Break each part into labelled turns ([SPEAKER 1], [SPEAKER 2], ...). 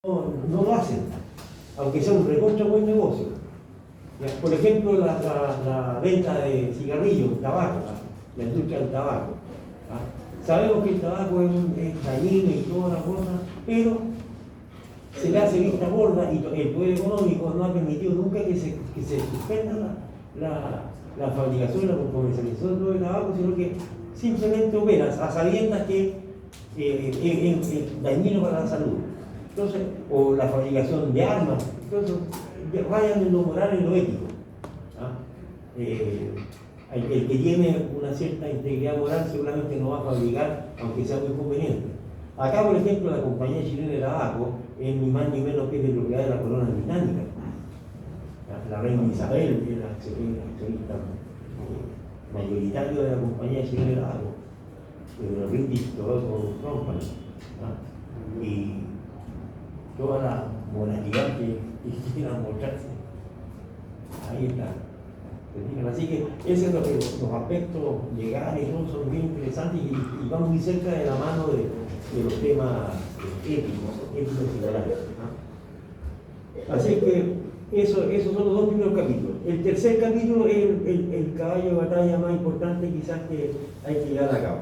[SPEAKER 1] no lo hacen, aunque sea un recontra buen negocio. Por ejemplo, la venta de cigarrillos, tabaco, la industria del tabaco. Sabemos que el tabaco es dañino y toda la cosa, pero se le hace vista gorda y el poder económico no ha permitido nunca que se suspenda la fabricación y la comercialización del tabaco, sino que simplemente opera a sabiendas que es dañino para la salud. Entonces, o la fabricación de armas. Entonces, vayan en lo moral y en lo ético. El que tiene una cierta integridad moral seguramente no va a fabricar, aunque sea muy conveniente. Acá, por ejemplo, la compañía chilena de tabaco es ni más ni menos que de propiedad de la corona británica. La reina Isabel es el accionista mayoritario de la compañía chilena de tabaco, de la British Tobacco Company. Y toda la moralidad que quisieran mostrarse, ahí está. Así que ese es lo que los aspectos legales son bien interesantes y van muy cerca de la mano de los temas éticos y morales. Así que esos son los dos primeros capítulos. El tercer capítulo es el caballo de batalla más importante quizás que hay que llevar a cabo.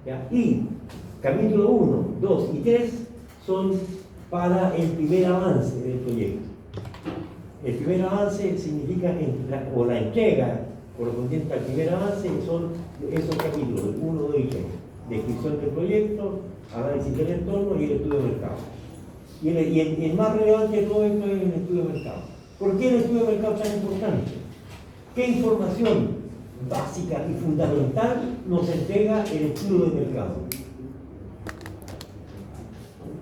[SPEAKER 1] ¿Ya? Y capítulo 1, 2 y 3 son para el primer avance del proyecto. El primer avance significa, o la entrega correspondiente al primer avance, son esos capítulos, 1, 2 y 3. Descripción del proyecto, análisis del entorno y el estudio de mercado. Y el más relevante de todo esto es el estudio de mercado. ¿Por qué el estudio de mercado es tan importante? ¿Qué información básica y fundamental nos entrega el estudio de mercado?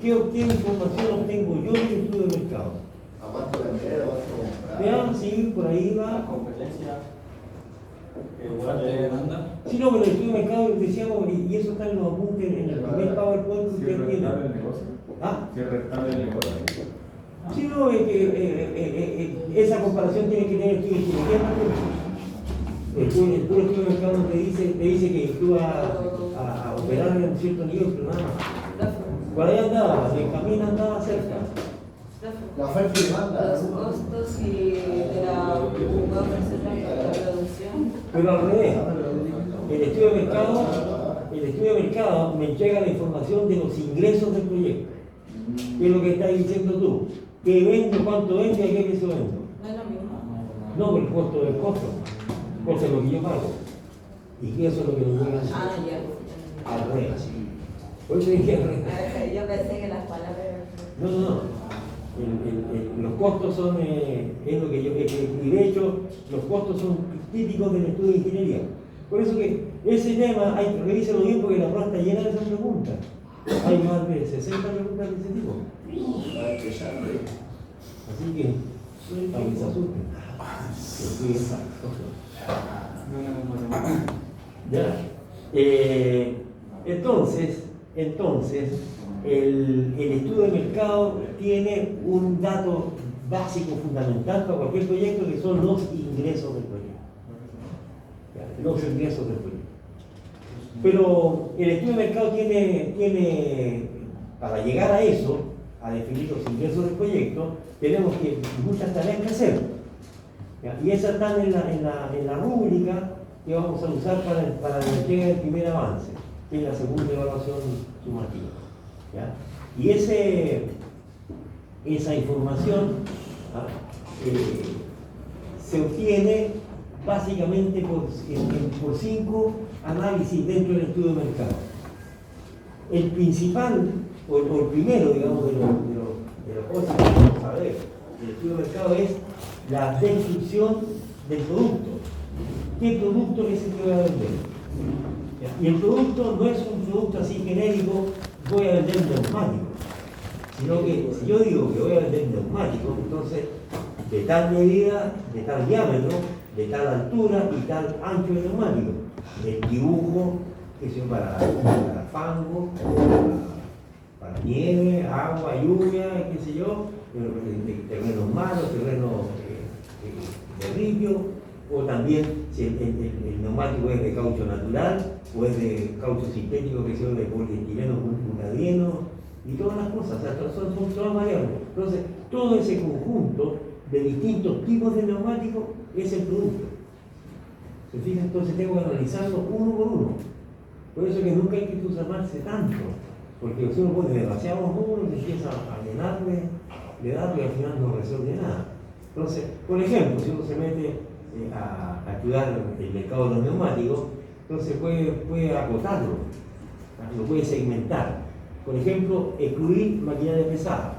[SPEAKER 1] ¿Qué información obtengo yo del estudio de mercado?
[SPEAKER 2] ¿A cuánto vender? ¿A cuánto comprar?
[SPEAKER 1] Vean, sí, por ahí va.
[SPEAKER 3] La competencia, oferta y demanda.
[SPEAKER 1] Sí, no, pero el estudio de mercado, decíamos, y eso está en los apuntes, en el primer PowerPoint que ustedes tienen.
[SPEAKER 4] rentable el negocio.
[SPEAKER 1] Si
[SPEAKER 4] es rentable el negocio.
[SPEAKER 1] Sí, no, es que esa comparación tiene que tener estudios chilenos. El puro estudio de mercado te dice que tú vas a operar en cierto nivel, pero nada más. Por ahí andaba, el camino andaba cerca.
[SPEAKER 2] La oferta y demanda.
[SPEAKER 5] Los costos y de la producción.
[SPEAKER 1] Pero al revés, el estudio de mercado me entrega la información de los ingresos del proyecto. ¿Qué es lo que estás diciendo tú? ¿Qué vendo, cuánto vendo y a qué precio vendo?
[SPEAKER 5] No es lo mismo.
[SPEAKER 1] No, el costo del costo. Costo es lo que yo pago. Y que eso es lo que nos llega
[SPEAKER 5] Ya.
[SPEAKER 1] al revés. Por eso dije al revés.
[SPEAKER 5] Yo pensé que las palabras.
[SPEAKER 1] No. Los costos son, es lo que yo, y de hecho los costos son típicos del estudio de ingeniería. Por eso que ese tema, revísalo bien porque la prueba está llena de esas preguntas. Hay más de 60 preguntas de ese tipo. Así que, para que se asusten. Ya. Entonces, el estudio de mercado tiene un dato básico fundamental para cualquier proyecto que son los ingresos del proyecto. Los ingresos del proyecto. Pero el estudio de mercado tiene para llegar a eso, a definir los ingresos del proyecto, tenemos muchas tareas que hacer. Y esas están en la rúbrica que vamos a usar para la entrega del primer avance, que es la segunda evaluación sumativa. ¿Ya? Y esa información se obtiene básicamente por 5 análisis dentro del estudio de mercado. El principal, o el primero, digamos, de los cosas que vamos a ver del estudio de mercado es la descripción del producto. ¿Qué producto es el que voy a vender? Y el producto no es un producto así genérico, voy a vender neumáticos, sino que si yo digo que voy a vender neumáticos, entonces de tal medida, de tal diámetro, de tal altura y tal ancho de neumático, el dibujo, que sea para fango, para nieve, agua, lluvia, qué sé yo, terrenos malos, terrenos de ripio, o también si el neumático es de caucho natural o es de caucho sintético, que sea de polietileno butadieno y todas las cosas, o sea, son todas variables. Entonces, todo ese conjunto de distintos tipos de neumáticos es el producto. ¿Se fijan? Entonces tengo que analizarlo uno por uno. Por eso que nunca hay que entusiasmarse tanto, porque si uno pone demasiados números y empieza a llenarle, le da y al final no resuelve nada. Entonces, por ejemplo, si uno se mete a estudiar el mercado de los neumáticos, entonces puede acotarlo, lo puede segmentar. Por ejemplo, excluir maquinaria pesada,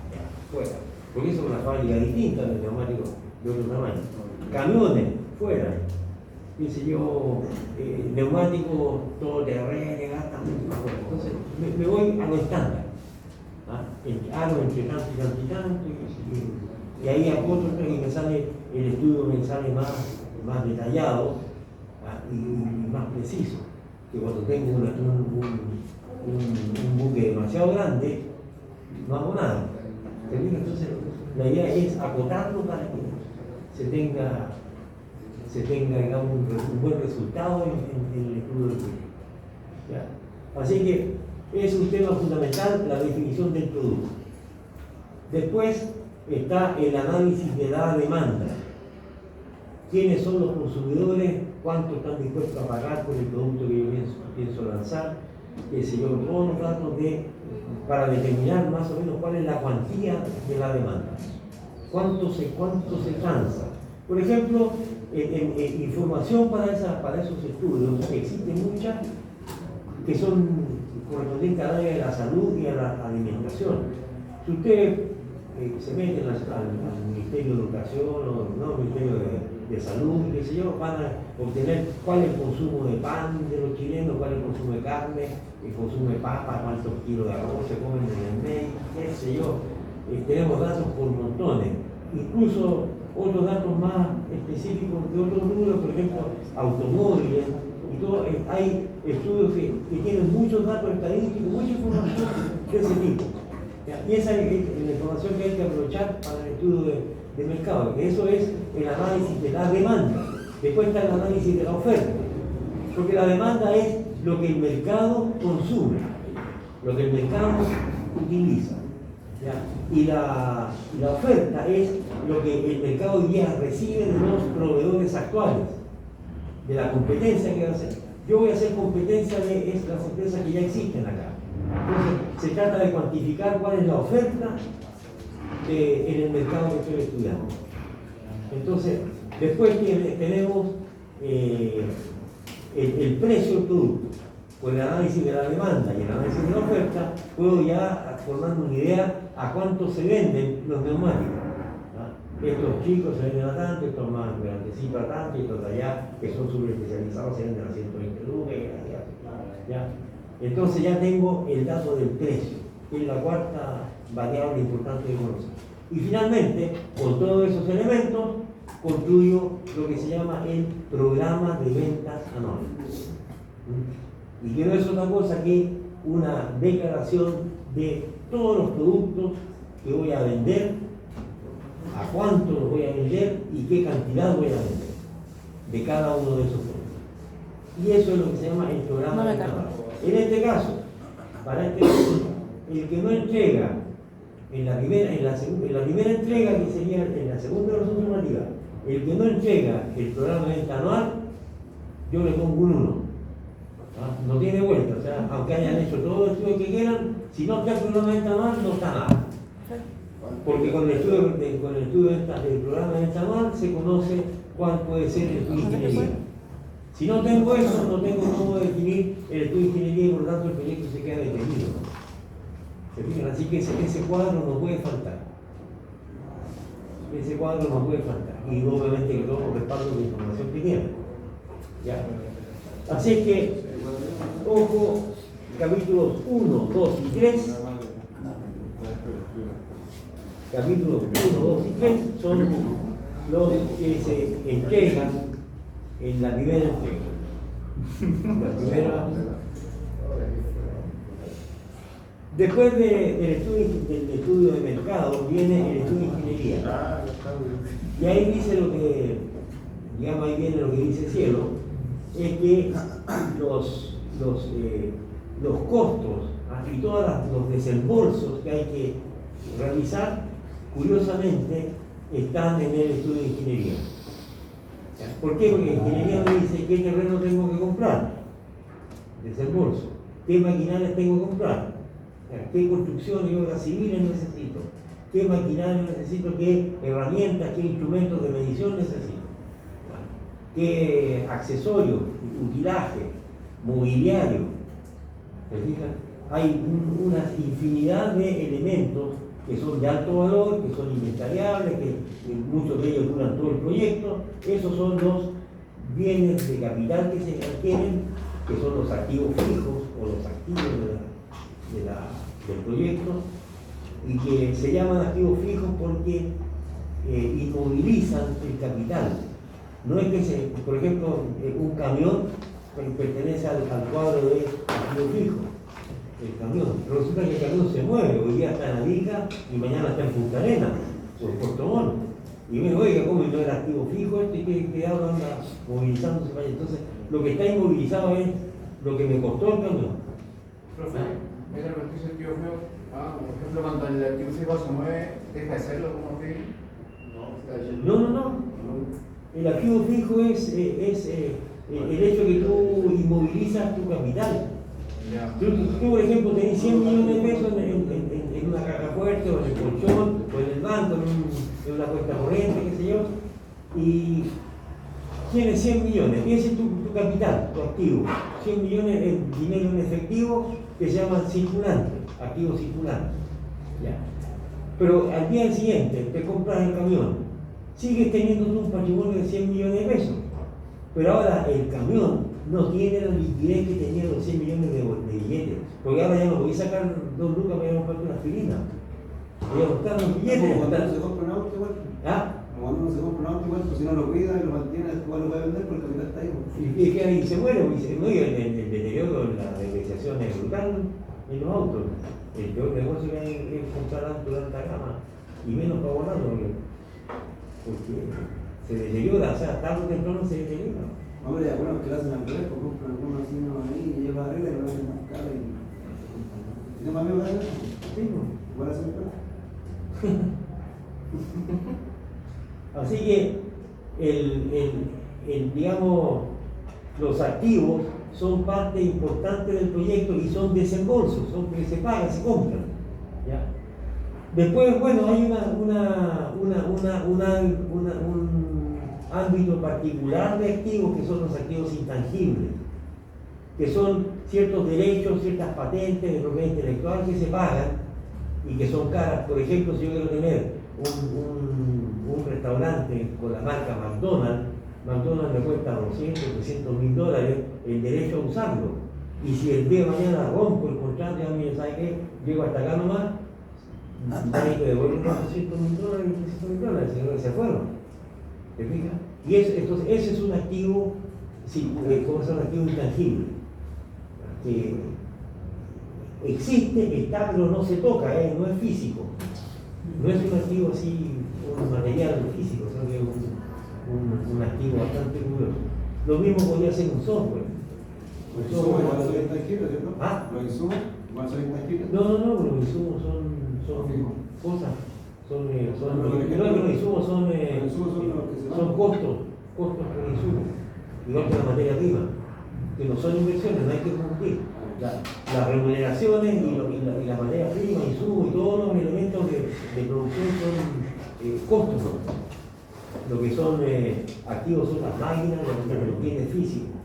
[SPEAKER 1] fuera, porque eso es una fábrica distinta de neumáticos de otro tamaño. Camiones, fuera. Dice yo, neumáticos todoterreno, que gastan mucho fuera. Entonces, me voy a lo estándar. Hago entre tanto y tanto y tanto, y ahí acoto y me sale, el estudio me sale más detallado y más preciso. Que cuando tengo un buque demasiado grande, no hago nada. Entonces, la idea es acotarlo para que se tenga digamos, un buen resultado en el estudio del proyecto. ¿Ya? Así que es un tema fundamental la definición del producto. Después está el análisis de la demanda. ¿Quiénes son los consumidores? ¿Cuánto están dispuestos a pagar por el producto que yo pienso lanzar? Todos los datos para determinar más o menos cuál es la cuantía de la demanda. ¿Cuánto se cansa? Por ejemplo, información para esos estudios, existe mucha que son correspondientes al área de la salud y a la alimentación. Si usted se mete al Ministerio de Educación o no, Ministerio de Salud, qué sé yo, van a obtener cuál es el consumo de pan de los chilenos, cuál es el consumo de carne, el consumo de papa, cuántos kilos de arroz se comen en el mes, qué sé yo. Tenemos datos por montones, incluso otros datos más específicos de otros números, por ejemplo, automóviles, y todo. Hay estudios que tienen muchos datos estadísticos, mucha información de ese tipo. Y esa es la información que hay que aprovechar para el estudio de mercado, que eso es el análisis de la demanda. Después está el análisis de la oferta, porque la demanda es lo que el mercado consume, lo que el mercado utiliza. ¿Ya? Y la oferta es lo que el mercado hoy día recibe de los proveedores actuales, de la competencia que va a hacer. Yo voy a hacer competencia de las empresas que ya existen acá. Entonces, se trata de cuantificar cuál es la oferta en el mercado que estoy estudiando. Entonces, después tenemos el precio del producto. Con el análisis de la demanda y el análisis de la oferta, puedo ya formar una idea a cuánto se venden los neumáticos. Estos chicos se venden a tanto, estos más grandecitos a tanto, y estos de allá, que son súper especializados, se venden a 120 lucas. ¿Ya? Entonces ya tengo el dato del precio, que es la cuarta variable importante de conocer. Y finalmente, con todos esos elementos, construyo lo que se llama el programa de ventas anuales. Y que no es otra cosa que una declaración de todos los productos que voy a vender, a cuánto los voy a vender y qué cantidad voy a vender de cada uno de esos productos. Y eso es lo que se llama el programa de ventas anuales. En este caso, para este caso, el que no entrega en la primera entrega, que sería en la segunda resolución normativa, el que no entrega el programa de venta anual, yo le pongo un 1. No tiene vuelta, o sea, aunque hayan hecho todo el estudio que quieran, si no está el programa de venta anual, no está nada. Porque con el estudio del programa de venta anual se conoce cuál puede ser el estudio de ingeniería. Si no tengo eso, no tengo cómo definir el estudio de ingeniería y por lo tanto el proyecto se queda detenido. ¿Se fijan? Así que ese cuadro no puede faltar. Ese cuadro no puede faltar. Y obviamente que todo respaldo de información que tiene. ¿Ya? Así es que, ojo, capítulos 1, 2 y 3. Capítulos 1, 2 y 3 son los que se entregan en la primera entrega. Después del estudio de mercado viene el estudio de ingeniería. Y ahí dice ahí viene lo que dice Cielo, es que los costos y todos los desembolsos que hay que realizar curiosamente, están en el estudio de ingeniería. ¿Por qué? Porque ingeniería me dice qué terreno tengo que comprar, desembolso, qué maquinarias tengo que comprar, qué construcción y obras civiles necesito, qué maquinaria necesito, qué herramientas, qué instrumentos de medición necesito, qué accesorios, utilaje, mobiliario. ¿Se fijan? Hay una infinidad de elementos que son de alto valor, que son inventariables, que muchos de ellos duran todo el proyecto. Esos son los bienes de capital que se adquieren, que son los activos fijos o los activos del proyecto, y que se llaman activos fijos porque inmovilizan el capital. No es que por ejemplo, un camión pertenece al cuadro de activo fijo. El camión, pero resulta que el camión se mueve, hoy día está en Arica y mañana está en Punta Arenas o en Puerto Montt. Y me digo, oiga, ¿cómo no era activo fijo este que ahora anda movilizándose para allá? Entonces, lo que está inmovilizado es lo que me costó el camión.
[SPEAKER 4] Profe, ¿me repetís el activo fijo? Por ejemplo, cuando el activo fijo se mueve, ¿deja de serlo como fijo?
[SPEAKER 1] No. El activo fijo es el hecho que tú inmovilizas tu capital. Tú, por ejemplo, tenés 100 millones de pesos en una caja fuerte, o en el colchón, o en el banco, en una cuenta corriente, qué sé yo, y tienes 100 millones, ese es tu capital, tu activo. 100 millones en dinero en efectivo que se llaman circulantes, activos circulantes. Ya. Pero al día siguiente te compras el camión, sigues teniendo tú un patrimonio de 100 millones de pesos, pero ahora el camión no tiene la liquidez que tenía los 100 millones de billetes, porque ahora ya no podéis sacar 2 lucas para ir a comprarte una aspirina. Voy a buscar los billetes.
[SPEAKER 6] Cuando no se compra un auto igual.
[SPEAKER 1] ¿Ah?
[SPEAKER 6] Cuando no se compra un auto igual, pues si no lo cuida y lo mantiene, igual lo puede vender porque el capital está ahí.
[SPEAKER 1] Y es que ahí se muere, el deterioro, la depreciación es brutal en los autos. El peor negocio que hay es comprar autos de alta gama y menos para guardarlo, porque se deteriora, o sea, tarde o temprano se deteriora.
[SPEAKER 6] Hombre, de acuerdo que lo hacen al revés, pues compran algunos así no ahí y llevan arriba y lo hacen más caro y no más bien para eso.
[SPEAKER 1] Sí, ¿no?
[SPEAKER 6] Igual hacen el
[SPEAKER 1] Así que digamos, los activos son parte importante del proyecto y son desembolsos, son que se pagan, se compran. ¿Ya? Después, bueno, hay un ámbito particular de activos que son los activos intangibles, que son ciertos derechos, ciertas patentes de propiedad intelectual que se pagan y que son caras. Por ejemplo, si yo quiero tener un restaurante con la marca McDonald's me cuesta 200, 300 mil dólares el derecho a usarlo. Y si el día de mañana rompo el contrato, ya mire, ¿sabe qué? Llego hasta acá nomás, hay que devolver los 200 mil dólares, 300 mil dólares, se fueron. ¿Te fijas? Y entonces ese es un activo, sí, como es un activo intangible, que existe, está, pero no se toca, no es físico. No es un activo así, un material físico, sino que es un activo bastante curioso. Lo mismo podría ser un software.
[SPEAKER 6] Los insumos igual son intangibles, ¿cierto?
[SPEAKER 1] ¿Ah?
[SPEAKER 6] Los insumos igual son intangibles.
[SPEAKER 1] No, los insumos son cosas. Los insumos son costos por insumos, igual que la materia prima, que no son inversiones, no hay que confundir. Las remuneraciones y la materia prima, insumos y todos los elementos de producción son costos. Lo que son activos son las máquinas, los bienes físicos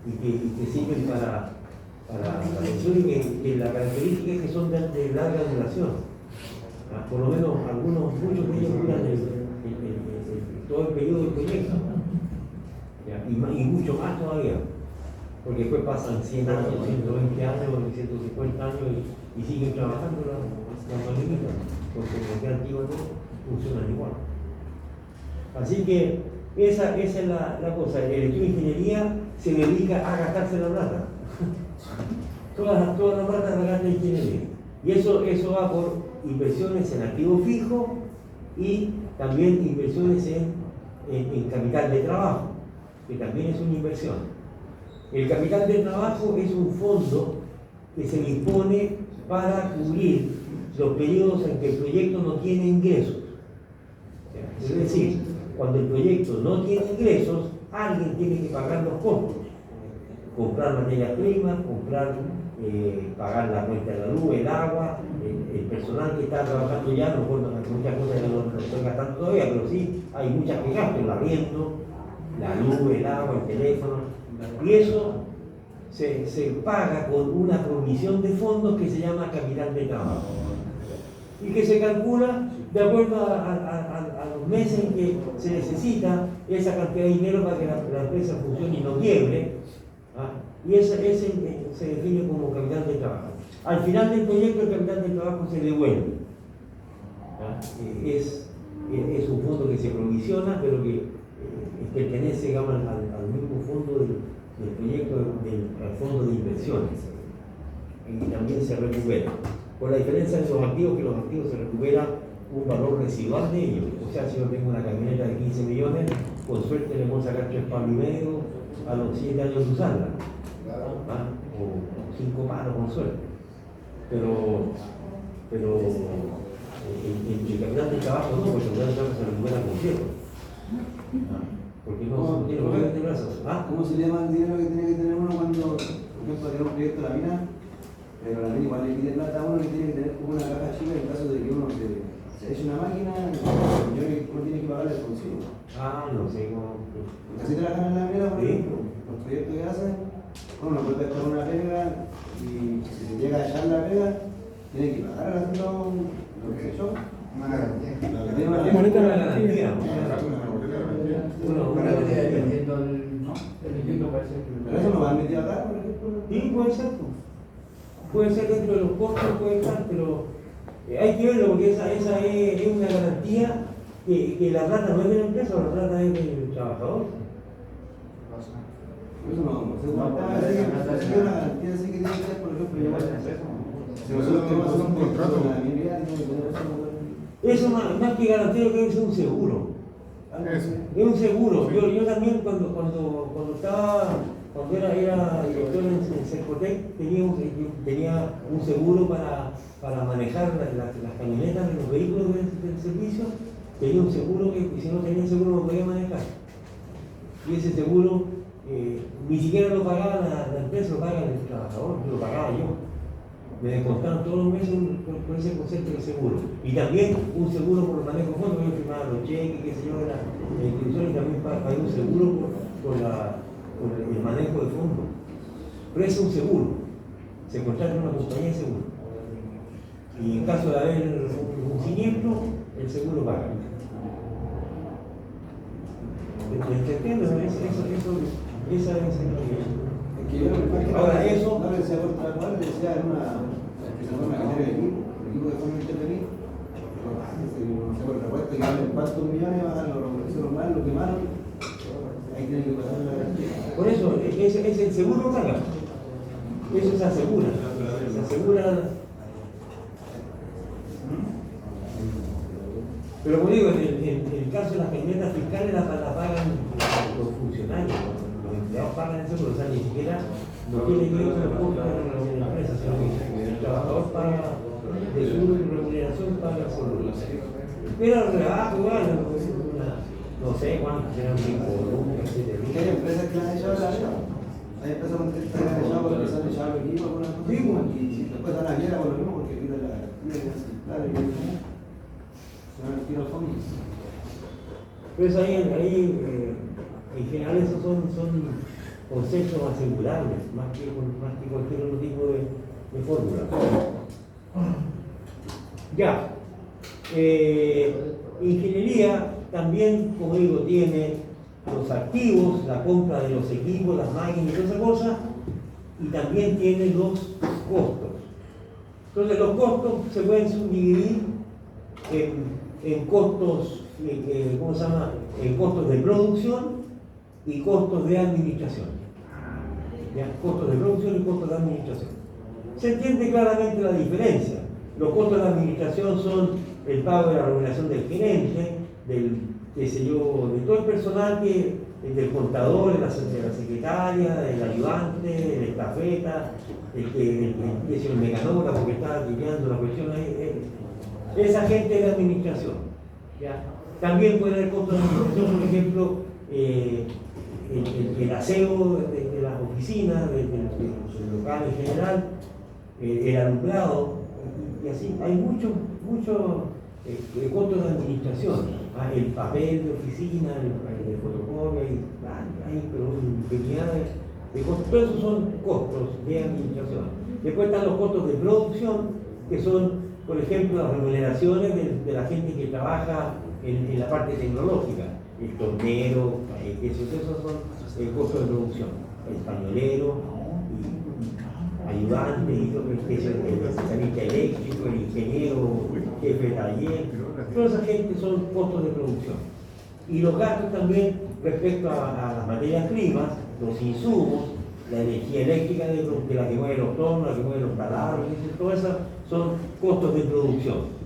[SPEAKER 1] y que sirven para la producción y que la característica es que son de larga duración. Por lo menos muchos de ellos duran todo el periodo del proyecto, y mucho más todavía, porque después pasan 100 años, 120 años, 150 años y siguen trabajando las maquinitas, porque los antiguos funcionan igual. Así que esa es la cosa. El estudio de ingeniería se dedica a gastarse la plata. Toda la plata la gasta en ingeniería. Y eso va por inversiones en activos fijos y también inversiones en capital de trabajo, que también es una inversión. El capital de trabajo es un fondo que se dispone para cubrir los periodos en que el proyecto no tiene ingresos. Es decir, cuando el proyecto no tiene ingresos, alguien tiene que pagar los costos. Comprar materias primas, pagar la cuenta de la luz, el agua, el personal que está trabajando ya, no muchas cosas que no estoy gastando todavía, pero sí hay muchas que gasto, el arriendo, la luz, el agua, el teléfono, y eso se paga con una provisión de fondos que se llama capital de trabajo y que se calcula de acuerdo a los meses en que se necesita esa cantidad de dinero para que la empresa funcione y no quiebre. Y ese se define como capital de trabajo. Al final del proyecto el capital de trabajo se devuelve. Es un fondo que se provisiona, pero que pertenece, digamos, al mismo fondo del proyecto, al fondo de inversiones. Y también se recupera. Con la diferencia de los activos, que los activos se recupera un valor residual de ellos. O sea, si yo tengo una camioneta de 15 millones, con suerte le puedo sacar 3,5 palos a los 7 años de usarla. O 5 palos con suerte. Pero el capital de trabajo no, porque el capital de trabajo se recupera completo. Porque no tiene problemas de brazos.
[SPEAKER 6] ¿Cómo se llama el dinero que tiene que tener uno cuando, por ejemplo, tiene un proyecto de la mina? Pero la mina igual le pide plata a uno que tiene que tener como una caja chica en caso de que uno se eche una máquina, uno tiene que pagarle el consigo.
[SPEAKER 1] No sé cómo.
[SPEAKER 6] Así trabajan en la mina, por ejemplo, los proyectos que hacen, uno puede estar una pega y si se llega a echar la pega, tiene que pagar al hacerlo lo que se echó.
[SPEAKER 2] Una garantía.
[SPEAKER 1] Una garantía.
[SPEAKER 6] Pero eso no va a meter acá, por ejemplo.
[SPEAKER 1] Sí, puede ser. Puede ser dentro de los costos, puede estar, pero hay que verlo porque esa es una garantía que la plata no es de la empresa, la plata es del trabajador.
[SPEAKER 6] Eso no, una garantía así que tiene que ser, por ejemplo, si nosotros tenemos un contrato con la minería, tiene que tener
[SPEAKER 1] eso más que garantía lo que es un seguro. Es un seguro. Yo también cuando era director en Cercotec tenía un seguro para manejar las camionetas de los vehículos del servicio. Tenía un seguro que si no tenía seguro no podía manejar. Y ese seguro ni siquiera lo pagaba la empresa, lo pagaba el trabajador, lo pagaba yo. Me descontaron todos los meses por ese concepto de seguro. Y también un seguro por el manejo de fondos, yo firmaba los cheques, qué sé yo, la inscripción, y también pagué un seguro por el manejo de fondos. Pero es un seguro, se contrata con una compañía de seguro. Y en caso de haber un siniestro, el seguro paga. ¿Entiendes? Esa es ahora eso.
[SPEAKER 6] No le decía por otra cual, le decía en una maquinaria de equipo de forma de intervenir. No sé, por repuesto que valen cuántos millones, bajan los normal, lo quemaron. Ahí tienen que pasar la garantía.
[SPEAKER 1] Por eso, es el seguro paga. Eso se asegura. Se asegura. Pero como digo, en el caso de las camionetas fiscales la pagan los funcionarios. Los empleados pagan el seguro, o sea, ni siquiera no tiene que ver con los costos de la empresa, sino que el trabajador paga de su remuneración, paga el seguro. Pero el rebajo, bueno, no sé cuánto será un tipo, etc.
[SPEAKER 6] Hay empresas que han echado la vida. Hay empresas que han echado porque se han echado el equipo, algunas cosas. Y después dan la quiera por lo mismo porque quitan la garantía, claro, y se van a tirar al fondo.
[SPEAKER 1] Pues ahí en general esos son conceptos asegurables, más que cualquier otro tipo de fórmula. Ya. Ingeniería también, como digo, tiene los activos, la compra de los equipos, las máquinas y toda esa cosa, y también tiene los costos. Entonces los costos se pueden subdividir en costos, ¿cómo se llama? En costos de producción y costos de administración. ¿Ya? Costos de producción y costos de administración. Se entiende claramente la diferencia. Los costos de administración son el pago de la remuneración del gerente, de todo el personal, del contador, de la secretaria, del ayudante, del estafeta, el mecanógrafo que está limpiando la cuestión ahí. Esa gente de administración. ¿ya? También puede haber costos de administración, por ejemplo, el aseo de las oficinas, de los locales en general, el alumbrado, y así. Hay muchos costos de administración, el papel de oficina, el de fotocopia, hay infinidad de costos. Todos esos son costos de administración. Después están los costos de producción, que son, por ejemplo, las remuneraciones de la gente que trabaja en la parte tecnológica, el tornero, esos son costos de producción, el pañolero, ayudante, el especialista eléctrico, el ingeniero, jefe de taller, toda esa gente son costos de producción. Y los gastos también respecto a las materias primas, los insumos, la energía eléctrica de la que mueve los tornos, la que mueve los taladros, todas esas son costos de producción.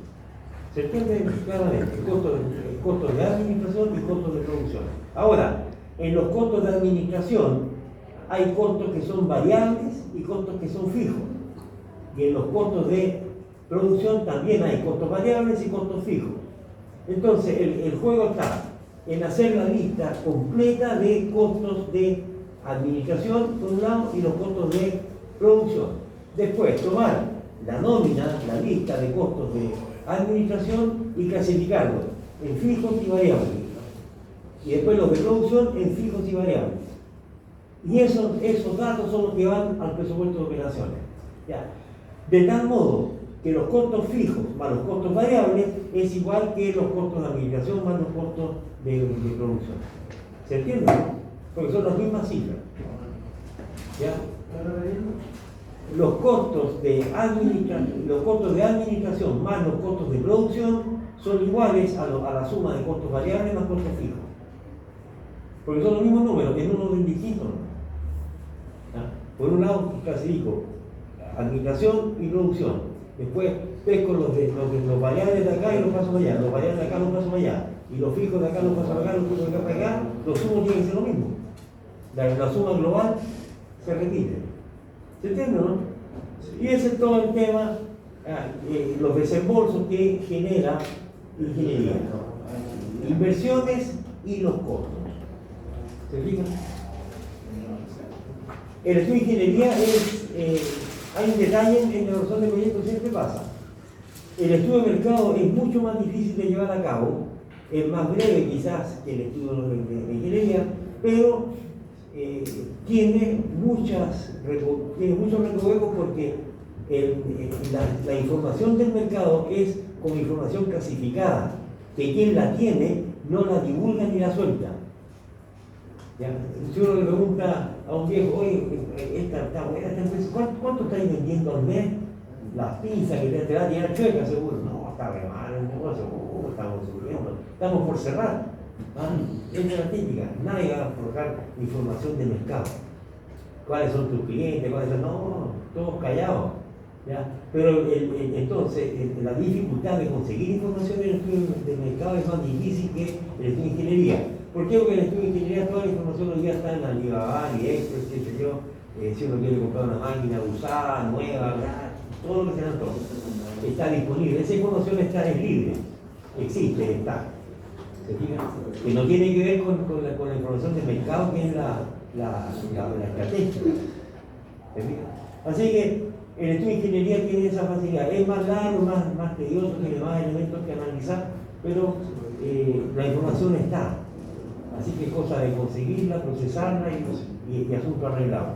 [SPEAKER 1] ¿Se entiende claramente? Costos de administración y costos de producción. Ahora, en los costos de administración hay costos que son variables y costos que son fijos. Y en los costos de producción también hay costos variables y costos fijos. Entonces, el juego está en hacer la lista completa de costos de administración, por un lado, y los costos de producción. Después, tomar la nómina, la lista de costos de administración y clasificarlos en fijos y variables. Y después los de producción en fijos y variables. Y esos datos son los que van al presupuesto de operaciones. ¿Ya? De tal modo que los costos fijos más los costos variables es igual que los costos de administración más los costos de producción. ¿Se entiende? Porque son las mismas cifras. ¿Ya? Los costos de administración más los costos de producción son iguales a la suma de costos variables más costos fijos. Porque son los mismos números, en un orden distinto. Por un lado clasifico administración y producción. Después pesco los variables de acá y los paso para allá. Los variables de acá los paso para allá. Y los fijos de acá los paso para acá, los fijos de acá para acá. Los sumos tienen que ser lo mismo. La suma global se repite. ¿Se entiende, no? Y ese es todo el tema, los desembolsos que genera ingeniería. Inversiones y los costos. ¿Se fijan? El estudio de ingeniería hay un detalle en la evaluación de proyectos que siempre pasa. El estudio de mercado es mucho más difícil de llevar a cabo, es más breve quizás que el estudio de ingeniería, pero tiene muchos recovecos porque la información del mercado es como información clasificada, que quien la tiene no la divulga ni la suelta. ¿Ya? Si uno le pregunta a un viejo, oye, esta está buena, esta empresa, ¿cuánto estáis vendiendo al mes? Las pinzas que te va a tirar chueca, seguro. No, está re mal el negocio, estamos subiendo, estamos por cerrar. Esa es la típica, nadie va a colocar información de mercado. ¿Cuáles son tus clientes? ¿Cuáles son? No, todos callados. ¿Ya? Pero entonces la dificultad de conseguir información en el estudio de mercado es más difícil que el estudio de ingeniería. ¿Por qué? Porque en el estudio de ingeniería toda la información hoy día está en Alibaba, AliExpress, qué sé yo, si uno quiere comprar una máquina usada, nueva, todo lo que sea, todo está disponible. Esa información está en libre, existe, está. ¿Se fijan? Que no tiene que ver con la información de mercado, que es la estrategia. ¿Se fijan? Así que el estudio de ingeniería tiene esa facilidad. Es más largo, más tedioso, tiene más elementos que analizar, pero la información está. Así que es cosa de conseguirla, procesarla y asunto arreglado.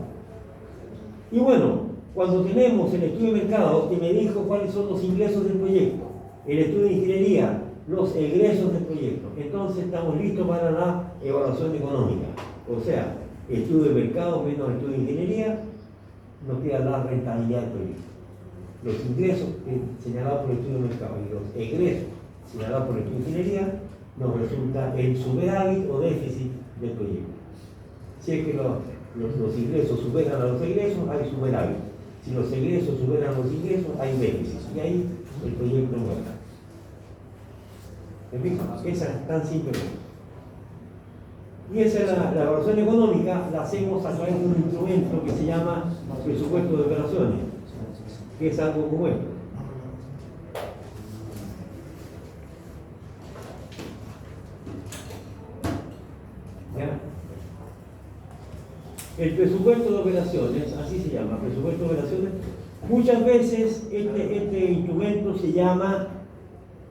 [SPEAKER 1] Y bueno, cuando tenemos el estudio de mercado que me dijo cuáles son los ingresos del proyecto, el estudio de ingeniería, los egresos del proyecto, entonces estamos listos para la evaluación económica. O sea, estudio de mercado menos estudio de ingeniería, nos queda la rentabilidad del proyecto. Los ingresos señalados por el estudio de mercado y los egresos señalados por el estudio de ingeniería nos resulta el superávit o déficit del proyecto. Si es que los ingresos superan a los egresos, hay superávit. Si los egresos superan a los ingresos, hay déficit. Y ahí el proyecto muere. ¿Me fijan? Esa es tan simple. Y esa es la evaluación económica, la hacemos a través de un instrumento que se llama presupuesto de operaciones, que es algo como esto. El presupuesto de operaciones, así se llama, presupuesto de operaciones. Muchas veces este instrumento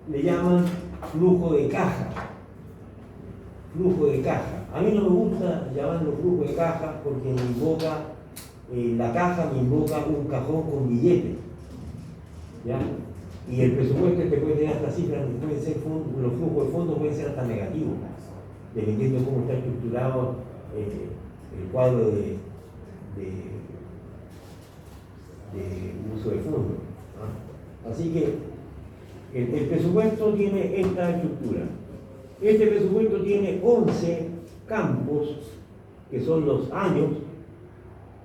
[SPEAKER 1] le llaman flujo de caja. Flujo de caja. A mí no me gusta llamarlo flujo de caja porque me invoca, la caja me invoca un cajón con billetes. ¿Ya? Y el presupuesto puede tener hasta cifras, pueden ser los flujos de fondos pueden ser hasta negativos, dependiendo de cómo está estructurado el cuadro de uso de fondos. ¿Ah? Así que el presupuesto tiene esta estructura. Este presupuesto tiene 11 campos, que son los años,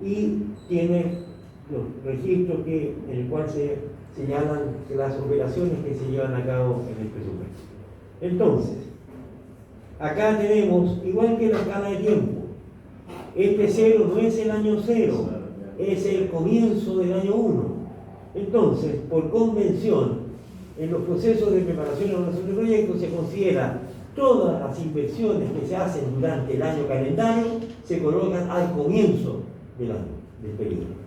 [SPEAKER 1] y tiene los registros en el cual se señalan las operaciones que se llevan a cabo en el presupuesto. Entonces, acá tenemos, igual que la escala de tiempo, este 0 no es el año 0, es el comienzo del año 1. Entonces, por convención, en los procesos de preparación y evaluación de proyectos se considera todas las inversiones que se hacen durante el año calendario se colocan al comienzo del año, del periodo.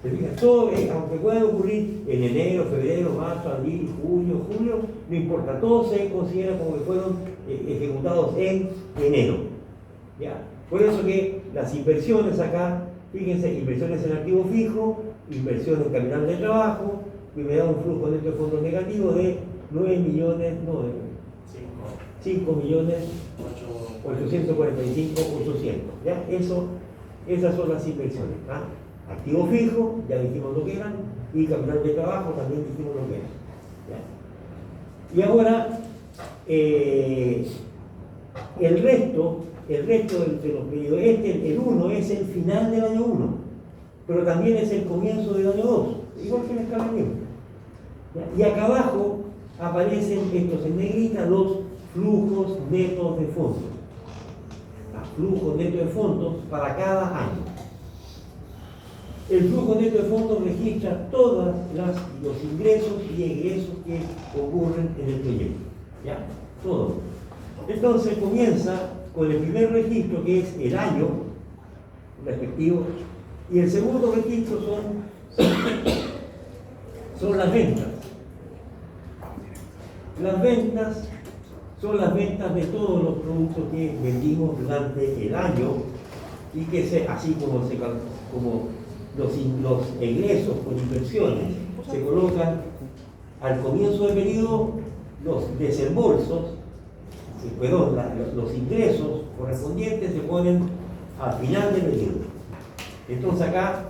[SPEAKER 1] ¿Se fijan? Todo, aunque pueda ocurrir en enero, febrero, marzo, abril, junio, julio, no importa, todo se considera como que fueron ejecutados en enero. ¿Ya? Por eso que las inversiones acá, fíjense, inversiones en activo fijo, inversiones en capital de trabajo, y me da un flujo neto de fondos negativo de 5.845.800. ¿Ya? Esas son las inversiones. ¿Ah? Activo fijo, ya dijimos lo que eran, y capital de trabajo también dijimos lo que eran. ¿Ya? Y ahora, el resto de los periodos, el 1 es el final del año 1, pero también es el comienzo del año 2, igual que en la escala de tiempo. Y acá abajo aparecen estos en negrita los flujos netos de fondos. Flujos netos de fondos para cada año. El flujo neto de fondos registra todos los ingresos y egresos que ocurren en el proyecto. ¿Ya? Todo. Entonces comienza con el primer registro, que es el año respectivo, y el segundo registro son las ventas. Las ventas son las ventas de todos los productos que vendimos durante el año y que así como los egresos por inversiones se colocan al comienzo del periodo, los desembolsos, los ingresos correspondientes se ponen al final del periodo. Entonces acá,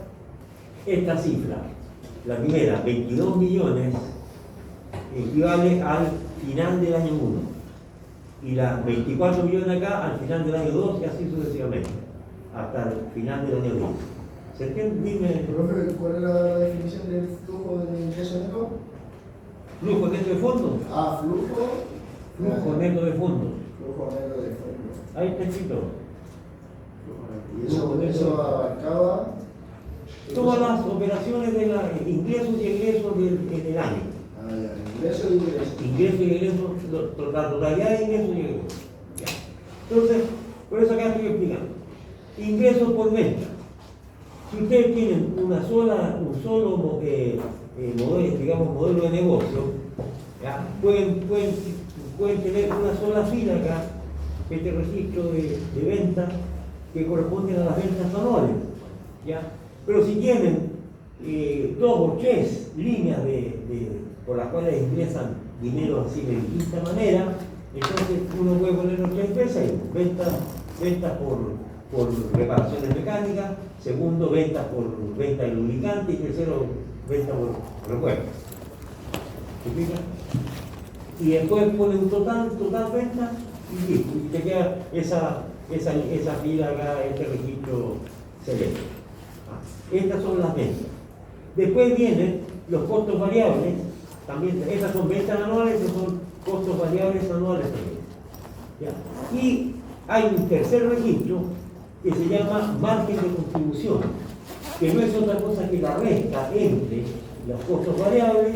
[SPEAKER 1] esta cifra, la primera, 22 millones, equivale al final del año 1. Y la 24 millones acá al final del año 2 y así sucesivamente, hasta el final del año 10. ¿Se entiende? Dime.
[SPEAKER 2] Profe, ¿cuál es la definición del flujo de ingreso neto?
[SPEAKER 1] ¿Flujo neto de fondos?
[SPEAKER 2] Flujo
[SPEAKER 1] neto de fondos.
[SPEAKER 2] Flujo neto de fondos.
[SPEAKER 1] Ahí está escrito.
[SPEAKER 2] Y eso abarcaba
[SPEAKER 1] todas las operaciones de ingresos y egresos del año.
[SPEAKER 2] Ingreso y egreso.
[SPEAKER 1] Ingresos y egresos, la totalidad de ingresos y egresos. Ya. Entonces, por eso acá estoy explicando. Ingresos por venta. Si ustedes tienen un solo modelo de negocio, ¿ya? Pueden tener una sola fila acá, este registro de ventas que corresponden a las ventas anuales. ¿Ya? Pero si tienen 2 o 3 líneas por las cuales ingresan dinero así de distinta manera, entonces uno puede poner los 3 empresas, ventas por reparaciones mecánicas, segundo, ventas por venta de lubricante, y tercero, ventas por repuestos. ¿Se fijan? Y después pone un total venta y listo, y te queda esa fila acá, este registro celeste. Estas son las ventas. Después vienen los costos variables, también esas son ventas anuales, esos son costos variables anuales también. ¿Ya? Y hay un tercer registro que se llama margen de contribución, que no es otra cosa que la resta entre los costos variables,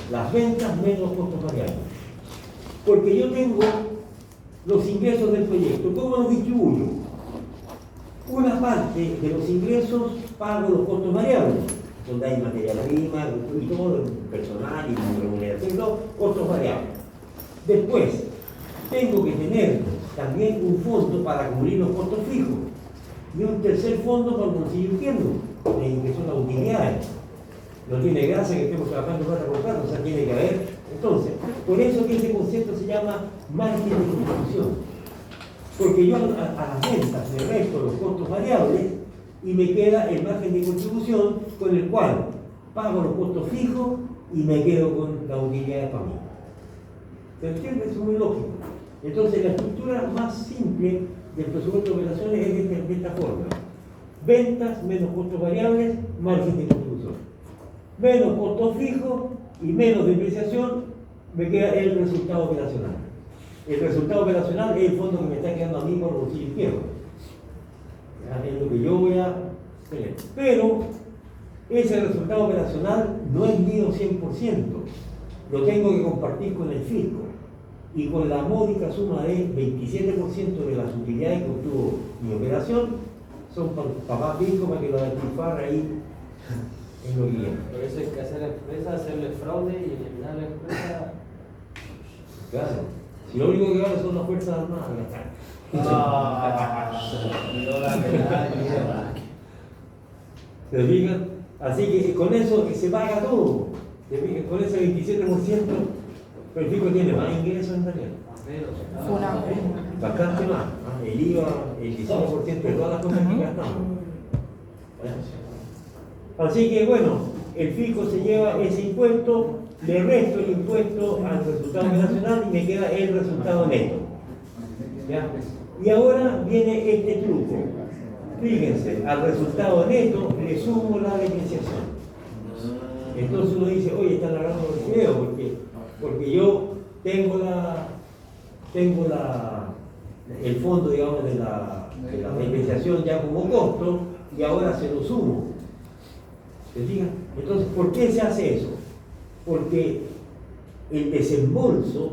[SPEAKER 1] las ventas menos los costos variables. Porque yo tengo los ingresos del proyecto, ¿cómo los distribuyo? Una parte de los ingresos pago los costos variables, donde hay materia prima y todo, personal y remuneración, todo, costos variables. Después, tengo que tener también un fondo para cubrir los costos fijos y un tercer fondo para el bolsillo izquierdo, que son las utilidades. No tiene gracia que estemos trabajando plata por plata, o sea, tiene que haber. Entonces, por eso que ese concepto se llama margen de contribución. Porque yo a las ventas le resto los costos variables y me queda el margen de contribución con el cual pago los costos fijos y me quedo con la utilidad de familia. ¿Se entiende? Eso es muy lógico. Entonces, la estructura más simple del presupuesto de operaciones es de esta forma. Ventas menos costos variables, margen de contribución. Menos costos fijos y menos depreciación, me queda el resultado operacional. El resultado operacional es el fondo que me está quedando a mí por el bolsillo izquierdo. Es lo que yo voy a tener. Pero ese resultado operacional no es mío 100%. Lo tengo que compartir con el fisco. Y con la módica suma de 27% de las utilidades que obtuvo mi operación, son para papá fisco para que lo despilfarre ahí en lo que quiera.
[SPEAKER 3] Por eso hay que hacer la empresa, hacerle fraude y eliminar la empresa.
[SPEAKER 1] Claro. Si lo único que vale son las fuerzas armadas, ya está. ¿Se fijan? Así que con eso se paga todo. ¿Se fijan? Con ese 27%, pero el fisco tiene más ingresos en realidad. Bastante más. El IVA, el 19% de todas las cosas que gastamos. Así que bueno, el fisco se lleva ese impuesto, le resto el impuesto al resultado operacional y me queda el resultado neto. ¿Ya? Y ahora viene este truco. Fíjense, al resultado neto le sumo la depreciación. Entonces uno dice, oye, están agarrando el video porque yo tengo el fondo, digamos, de la depreciación ya como costo y ahora se lo sumo. ¿Se fijan? Entonces, ¿por qué se hace eso? Porque el desembolso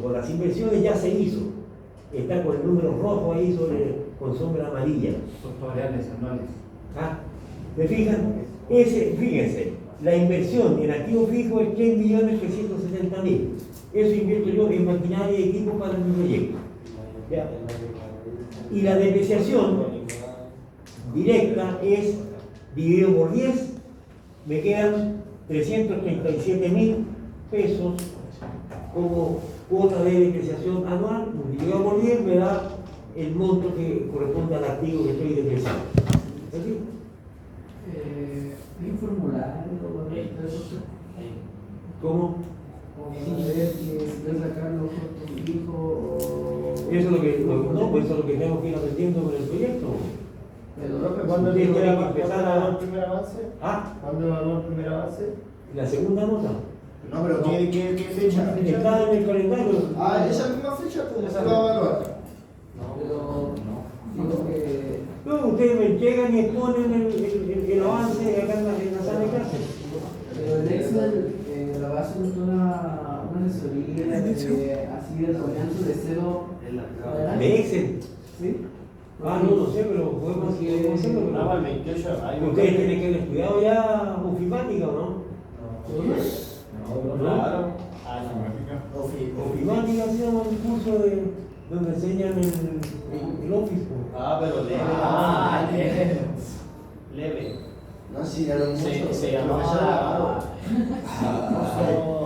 [SPEAKER 1] por las inversiones ya se hizo. Está con el número rojo ahí con sombra amarilla.
[SPEAKER 4] Costos variables anuales.
[SPEAKER 1] ¿Ah? ¿Se fijan? Fíjense, la inversión en activo fijo es 3.370.000. Eso invierto yo en maquinaria y equipo para mi proyecto. ¿Ya? Y la depreciación directa es dividido por 10, me quedan 337.000 pesos como cuota de depreciación anual, multiplicado por 10 me da el monto que corresponde al activo que estoy depreciando. ¿Sí?
[SPEAKER 2] ¿Hay un formulario?
[SPEAKER 1] ¿Cómo?
[SPEAKER 2] Como saber que si puedes sacar los costos fijos o...
[SPEAKER 1] Eso es lo que, pues eso es lo que tenemos que ir aprendiendo con el proyecto.
[SPEAKER 2] Pero
[SPEAKER 7] ¿Cuándo
[SPEAKER 1] Usted tiene que
[SPEAKER 7] evaluó
[SPEAKER 1] empezar
[SPEAKER 7] el primer avance?
[SPEAKER 1] ¿Ah?
[SPEAKER 7] ¿Cuándo evaluó el primer avance?
[SPEAKER 1] La segunda nota.
[SPEAKER 7] No, pero ¿qué fecha?
[SPEAKER 1] Está en el calendario.
[SPEAKER 2] esa misma fecha pues se va a evaluar. Pero digo que...
[SPEAKER 1] No, ustedes me entregan y exponen el avance acá en la sala de clase.
[SPEAKER 2] Pero el Excel lo va a hacer una asesoría así de comienzo de cero.
[SPEAKER 1] De Excel.
[SPEAKER 2] ¿Sí?
[SPEAKER 1] No sé, pero podemos hacerlo.
[SPEAKER 7] No, el 28.
[SPEAKER 1] Ustedes tienen que haber estudiado ya ofimática, ¿o no?
[SPEAKER 7] Claro.
[SPEAKER 1] Ofimática se llama el curso donde enseñan el Office.
[SPEAKER 7] Pero leve. Leve.
[SPEAKER 2] No, sí, era un
[SPEAKER 7] Se llamaba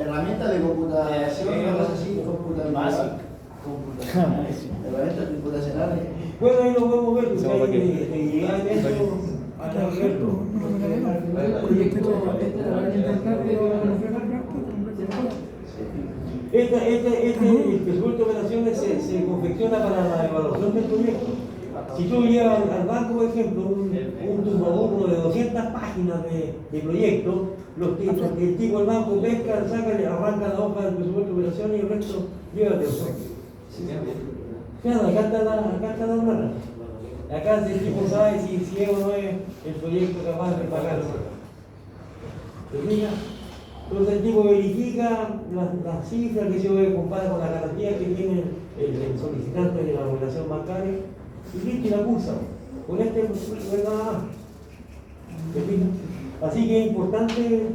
[SPEAKER 2] herramienta de computación, una cosa así,
[SPEAKER 7] Básica.
[SPEAKER 2] herramientas computacionales.
[SPEAKER 1] Bueno, ahí lo podemos ver, ustedes de llegar en eso a verlo. El presupuesto de operaciones se confecciona para la evaluación del proyecto. Si tú llevas al banco, por ejemplo, un tumbador de 200 páginas de proyecto, el tipo del banco pesca, saca, arranca la hoja del presupuesto de operaciones y el resto llévate. Claro, acá está la plata. Acá el tipo sabe si es o no es el proyecto capaz de pagarlo. ¿Te fijas? Entonces el tipo verifica las cifras que se compara con la garantía que tiene el solicitante de la regulación bancaria Y listo, y la cursa. Con este no hay nada más. ¿Me fijas? Así que es importante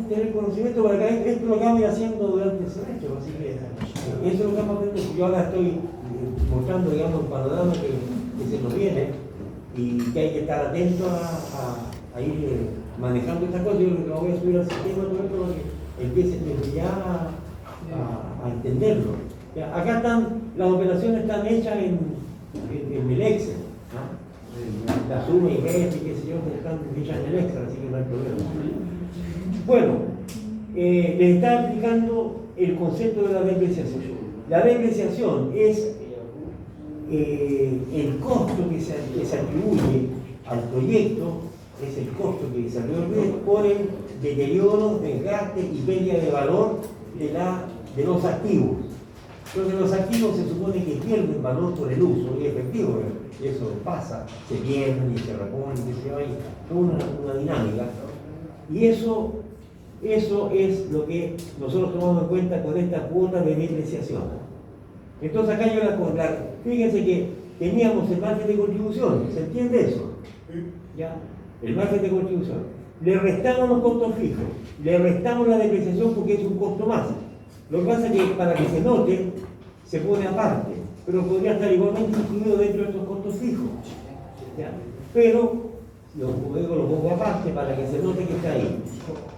[SPEAKER 1] tener conocimiento para que esto lo que vamos haciendo durante el semestre. Así que eso es lo que vamos a aprender. Yo ahora estoy mostrando, digamos, el panorama que se nos viene y que hay que estar atento a ir manejando estas cosas. Yo lo voy a subir al sistema todo esto para que empiecen desde ya a entenderlo. Ya, acá están, las operaciones están hechas en el Excel. ¿No? La suma y resta y qué sé yo, están hechas en el Excel, así que no hay problema. Bueno, les está explicando el concepto de la depreciación. La depreciación es el costo que se atribuye al proyecto, es el costo que se atribuye por el deterioro, desgaste y pérdida de valor de los activos. Entonces los activos se supone que pierden valor por el uso y efectivo, eso pasa, se pierden y se reponen, y se va ahí, toda una dinámica. Y eso es lo que nosotros tomamos en cuenta con esta cuota de depreciación. Entonces acá yo fíjense que teníamos el margen de contribución, ¿se entiende eso? ¿Ya? El margen de contribución. Le restamos los costos fijos, le restamos la depreciación porque es un costo más. Lo que pasa es que para que se note, se pone aparte, pero podría estar igualmente incluido dentro de estos costos fijos. ¿Ya? Pero lo pongo aparte para que se note que está ahí.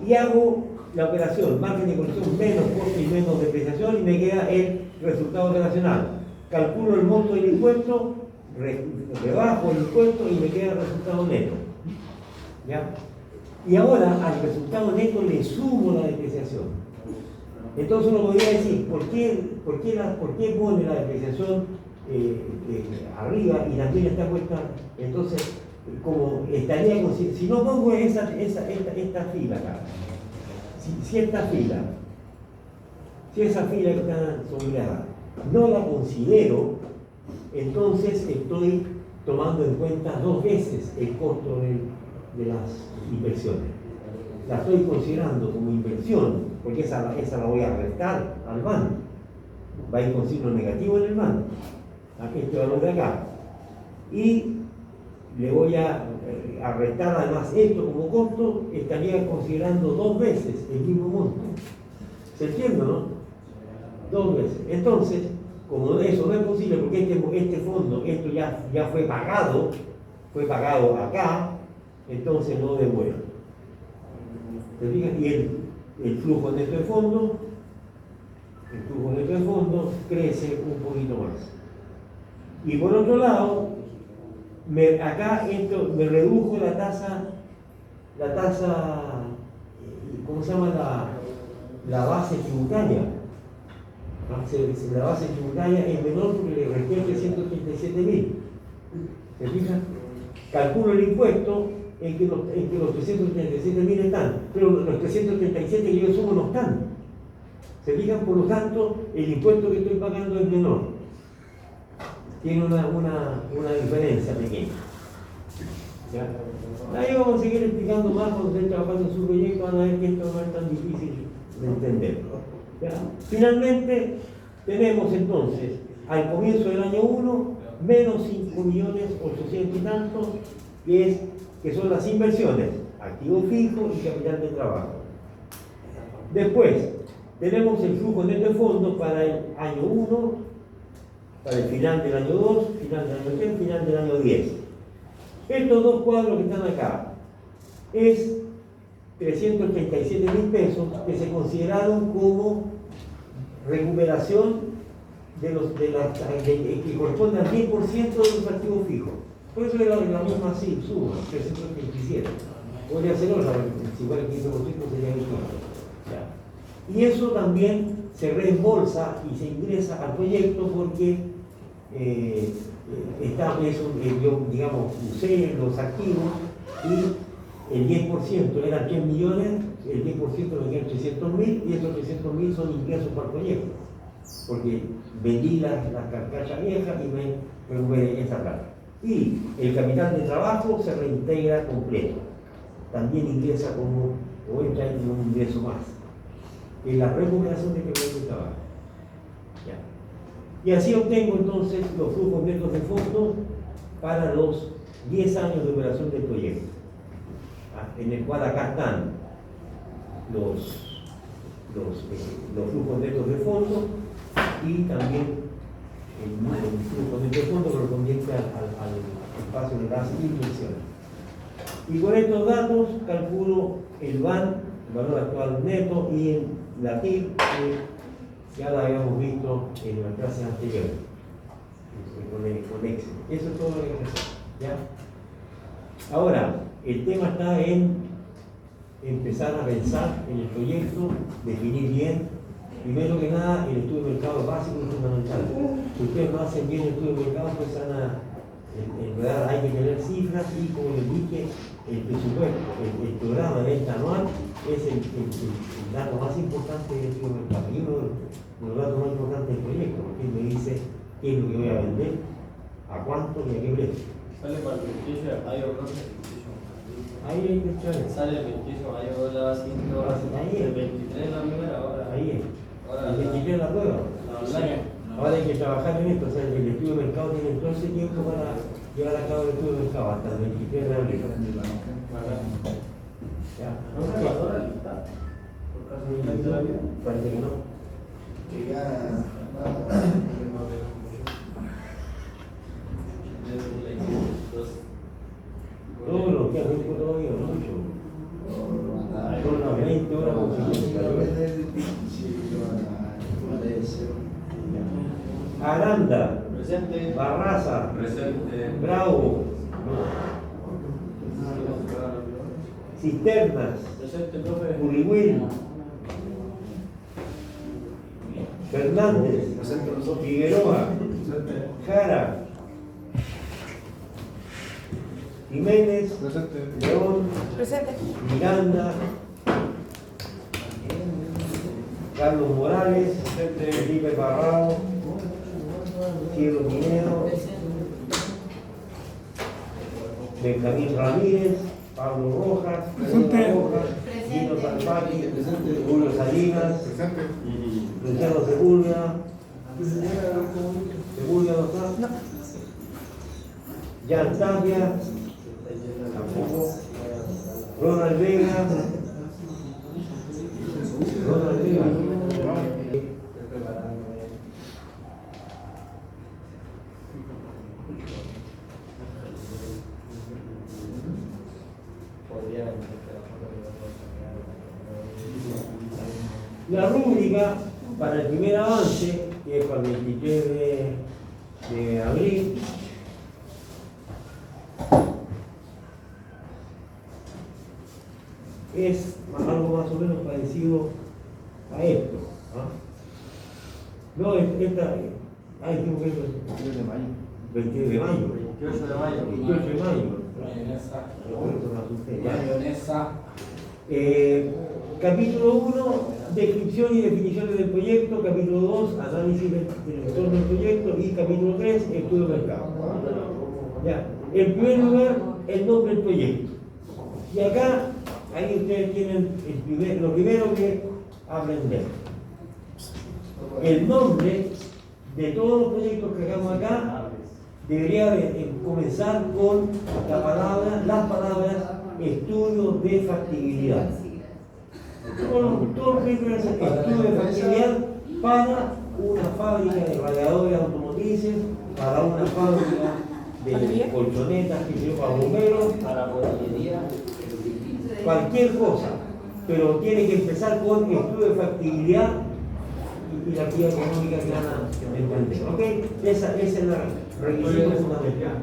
[SPEAKER 1] Y hago la operación, margen de contribución menos costo y menos depreciación, y me queda el resultado operacional. Calculo el monto del impuesto, rebajo el impuesto y me queda el resultado neto. ¿Ya? Y ahora al resultado neto le sumo la depreciación. Entonces uno podría decir, ¿por qué pone la depreciación arriba y también está puesta? Entonces, como estaría, si no pongo esta fila acá, si esta fila, si esa fila que está sombreada, no la considero, entonces estoy tomando en cuenta 2 veces el costo de las inversiones. La estoy considerando como inversión, porque esa la voy a restar al BAN. Va a ir con signo negativo en el BAN, este valor de acá. Y le voy a restar además esto como costo, estaría considerando 2 veces el mismo monto. ¿Se entiende, no? 2 veces. Entonces, como eso no es posible, porque este fondo, esto ya fue pagado acá, entonces no devuelvo. ¿Se fijan? Y el flujo neto de fondo, crece un poquito más. Y por otro lado, acá esto me redujo la tasa, ¿cómo se llama? La base tributaria. La base tributaria es menor porque le resté 387.000. ¿Se fijan? Calculo el impuesto en que los 337.000 están, pero los 337 que yo sumo no están. Se fijan, por lo tanto, el impuesto que estoy pagando es menor. Tiene una diferencia pequeña. ¿Ya? Ahí vamos a seguir explicando más cuando estén trabajando en su proyecto, van a ver que esto no es tan difícil de entender. ¿Ya? Finalmente, tenemos entonces, al comienzo del año 1, menos 5.800.000 y tantos, que son las inversiones, activo fijo y capital de trabajo. Después, tenemos el flujo neto de fondos para el año 1, para el final del año 2, final del año 3, final del año 10. Estos 2 cuadros que están acá es 337.000 pesos que se consideraron como recuperación que corresponde al 10% de los activos fijos. Por eso era la misma suma, 327. Podría ser otra, si fuera el 15% sería el 15%. Y eso también se reembolsa y se ingresa al proyecto porque yo, digamos, usé los activos y el 10% eran 3 millones, el 10% me quedan 300.000 y esos 300.000 son ingresos para el proyecto. Porque vendí las carcachas viejas y me recuperé esa plata. Y el capital de trabajo se reintegra completo. También ingresa o entra en un ingreso más. Es la recuperación de capital de trabajo. ¿Ya? Y así obtengo entonces los flujos netos de fondos para los 10 años de operación del proyecto, en el cual acá están los flujos netos de fondos y también el flujo neto de fondos correspondiente al espacio de las inversiones. Y con estos datos calculo el VAN, el valor actual neto, y en la TIR, que ya la habíamos visto en las clases anteriores, con Excel. Eso es todo lo que hay que hacer, ¿ya? Ahora, el tema está en empezar a pensar en el proyecto, definir bien. Primero que nada, el estudio de mercado básico y fundamental. Si ustedes no hacen bien el estudio de mercado, pues van a enredar, hay que tener cifras y, como les dije, el presupuesto, el programa de venta anual es el dato más importante del estudio de mercado. Y uno de los datos más importantes del proyecto, porque él me dice qué es lo que voy a vender, a cuánto y a qué precio.
[SPEAKER 3] Sale para el 28 de mayo, profe.
[SPEAKER 1] Ahí hay que echar.
[SPEAKER 3] Sale el 28 de mayo la siguiente hora. El 23 la primera hora.
[SPEAKER 1] Ahí es.
[SPEAKER 3] Ahora
[SPEAKER 1] El 23 la prueba.
[SPEAKER 3] la online.
[SPEAKER 1] Ahora hay que trabajar en esto, o sea, el estudio de mercado tiene todo ese tiempo para llevar a cabo el estudio de mercado hasta el 23 de abril. Ya. Parece que no. Todo lo que hace todavía, no mucho. Son las 20 horas Aranda,
[SPEAKER 3] Presente.
[SPEAKER 1] Barraza,
[SPEAKER 3] Presente.
[SPEAKER 1] Bravo, Cisternas,
[SPEAKER 3] Presente, profe.
[SPEAKER 1] Urihuil, Fernández, Figueroa, Jara, Jiménez, León, Miranda, Carlos Morales, Felipe Parrado, Cielo Minero, Benjamín Ramírez, Pablo Rojas, Gino Salvati, Julio Salinas, Luciano Segura, Segura no está, Jan Tapia, tampoco, Ronald Vega, la rúbrica para el primer avance, que es para el 23 de abril, es algo más o menos parecido a esto. No, esta, hay que ver 22 de mayo.
[SPEAKER 3] 28 de mayo.
[SPEAKER 1] 28 de mayo.
[SPEAKER 2] Mayonesa.
[SPEAKER 1] Capítulo 1, descripción y definiciones del proyecto. Capítulo 2, análisis del entorno del proyecto. Y capítulo 3, estudio de mercado. Ya. En primer lugar, el nombre del proyecto. Y acá, ahí ustedes tienen lo primero que aprender. El nombre de todos los proyectos que hagamos acá debería comenzar con las palabras estudio de factibilidad. Todo lo que es estudio de factibilidad para una fábrica de radiadores automotrices, para una fábrica de colchonetas, que se para bomberos,
[SPEAKER 3] Para botillería.
[SPEAKER 1] cualquier cosa, pero tiene que empezar con estudio de factibilidad y la actividad económica que van a entender. ¿Ok? Esa es la requisito fundamental.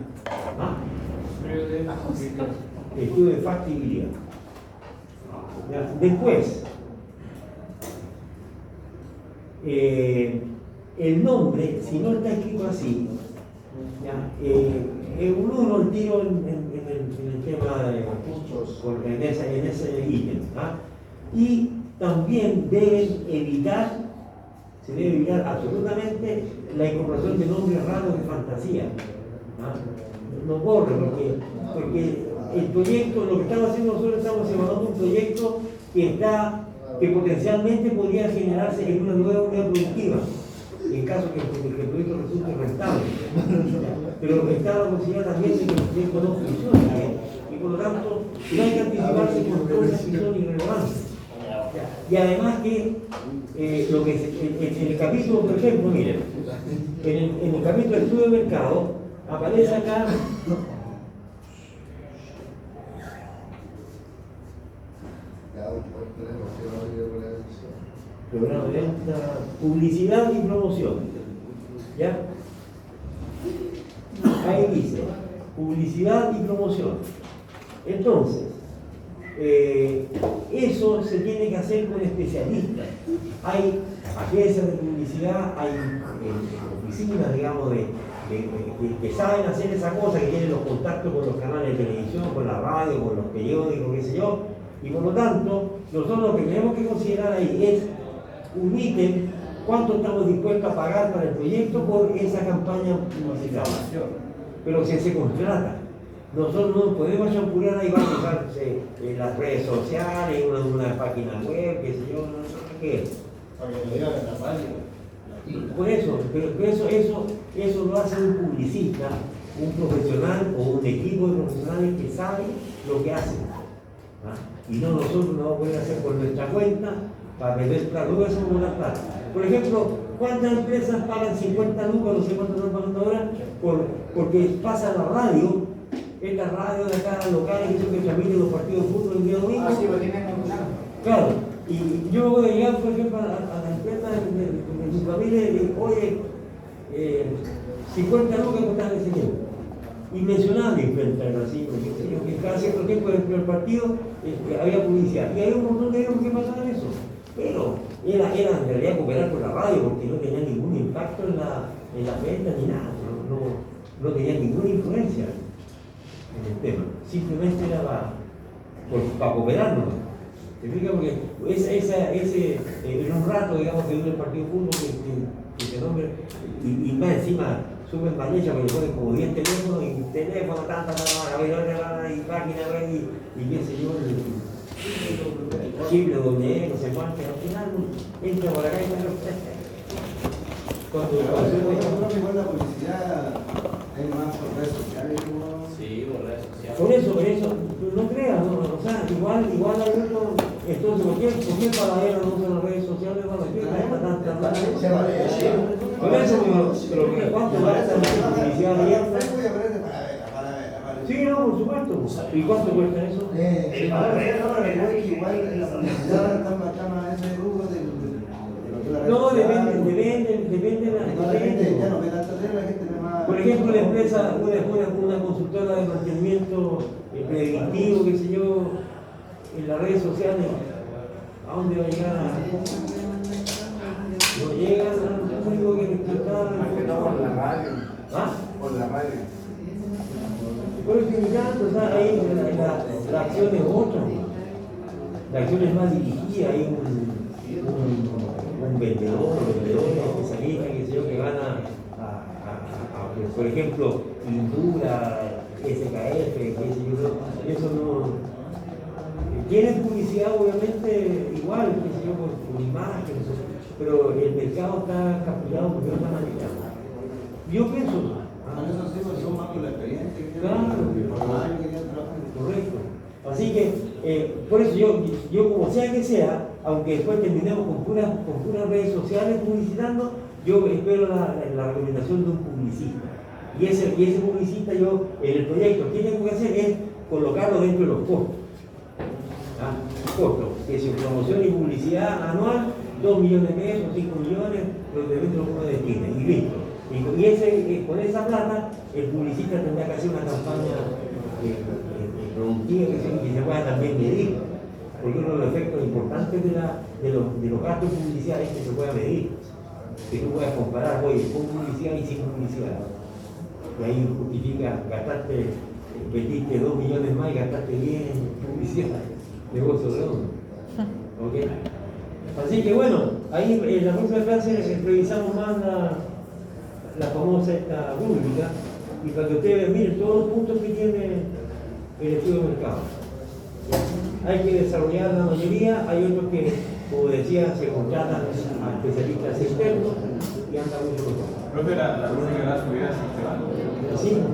[SPEAKER 1] Estudio de factibilidad. Ya. Después, el nombre, si no está escrito así, uno el tiro en el tema en ese ítem. Y también se debe evitar absolutamente la incorporación de nombres raros de fantasía. No corre, porque el proyecto, lo que estamos haciendo nosotros, estamos evaluando un proyecto que potencialmente podría generarse en una nueva unidad productiva, en caso que el proyecto rentable. Pero está la posibilidad también de que el proyecto no funcione bien. Y por lo tanto, no hay que anticiparse con cosas que son irrelevantes. Y además que, lo que en el capítulo, por ejemplo, miren, en el capítulo de estudio de mercado, aparece acá programa de venta, publicidad y promoción. ¿Ya? Ahí dice, publicidad y promoción. Entonces, eso se tiene que hacer con especialistas. Hay agencias de publicidad, hay oficinas, digamos, que saben hacer esa cosa, que tienen los contactos con los canales de televisión, con la radio, con los periódicos, qué sé yo. Y por lo tanto, nosotros lo que tenemos que considerar ahí es un ítem, cuánto estamos dispuestos a pagar para el proyecto por esa campaña publicitaria. Pero si se contrata, nosotros no podemos champurar ahí, vamos a usar las redes sociales, una página web, qué sé yo, no sé qué.
[SPEAKER 7] Para que lo digan en la radio.
[SPEAKER 1] Por eso, pero eso lo hace un publicista, un profesional o un equipo de profesionales que sabe lo que hacen. ¿Ah? Y no nosotros no vamos a poder hacer por nuestra cuenta para meter plata, luego hacemos una plata. Por ejemplo, ¿cuántas empresas pagan 50 lucas, no sé cuánto están pagando ahora, porque pasa la radio, esta radio de acá locales que transmiten los partidos de fútbol el día domingo?
[SPEAKER 4] Ah, sí, lo tienen controlado.
[SPEAKER 1] Claro, y yo voy a llegar, por ejemplo, a la empresa de su familia y digo, oye, 50 lucas cuesta ese tiempo. Inmencionable enfrenta el racismo, que cada cierto tiempo dentro del partido había publicidad. Y hay un montón de euros que pasaban eso. Pero era en realidad cooperar con la radio porque no tenía ningún impacto en la venta ni nada. No tenía ninguna influencia en el tema. Simplemente era para cooperar, ¿no? ¿Se fija? Porque ese en un rato, digamos, que dura el partido de fútbol que se nombre, y más encima suben mal hecha porque ponen como 10 teléfonos y teléfono, y página web y qué sé yo, Chile, donde no sé cuánto, al final entra por acá y cuando
[SPEAKER 6] igual la publicidad hay más por redes sociales.
[SPEAKER 3] Sí, por redes sociales.
[SPEAKER 1] por eso, no creas, o sea, igual hay otro, entonces, ¿por qué Paladero no usa las redes sociales? ¿Por qué gasta tanta plata? Por eso, pero ¿cuánto gasta la publicidad abierta? Sí, no, por supuesto. ¿Y cuánto cuesta eso?
[SPEAKER 6] Igual en la publicidad está ese grupo
[SPEAKER 1] No, depende
[SPEAKER 6] ya no me da la gente más.
[SPEAKER 1] Por ejemplo, la empresa, una consultora de mantenimiento predictivo, qué sé yo, en las redes sociales, ¿a dónde va a llegar? No llegan al público que está
[SPEAKER 4] Por la radio.
[SPEAKER 1] ¿Ah?
[SPEAKER 4] Por la radio.
[SPEAKER 1] Por eso o sea, ahí la acción es otra. La acción es más dirigida, hay un vendedor, especialista, que sé yo, que van por ejemplo, Indura, SKF, qué sé yo, eso no. Tienen publicidad obviamente igual, qué sé yo, por imágenes, pero el mercado está capturado por otra manera. Yo pienso.
[SPEAKER 6] Eso sí, son más por la experiencia.
[SPEAKER 1] Claro,
[SPEAKER 6] por los años que ya trabajan.
[SPEAKER 1] Correcto. Así que, por eso yo como sea que sea, aunque después terminemos con puras redes sociales publicitando, yo espero la recomendación de un publicista. Y ese publicista yo, en el proyecto, ¿qué tengo que hacer? Es colocarlo dentro de los costos. ¿Ah? Costos, que si promoción y publicidad anual, 2 millones de pesos, 5 millones, los de dentro uno destine, y listo. Y con esa plata, el publicista tendrá que hacer una campaña productiva que se pueda también medir, porque uno de los efectos importantes de los gastos de publicidad es que se pueda medir, que tú puedas comparar, oye, con publicidad y sin publicidad. Y ahí justifica, vendiste 2 millones más y gastaste 10 en publicidad, negocio redondo. ¿Okay? Así que bueno, ahí en la próxima clase revisamos más la famosa esta rúbrica, y para que ustedes miren todos los puntos que tiene el estudio de mercado. Hay que desarrollar la mayoría, hay otros que, como decía, se contratan a especialistas externos, y anda mucho mejor.
[SPEAKER 4] Profe, la música de la subida del sistema.
[SPEAKER 1] Sí.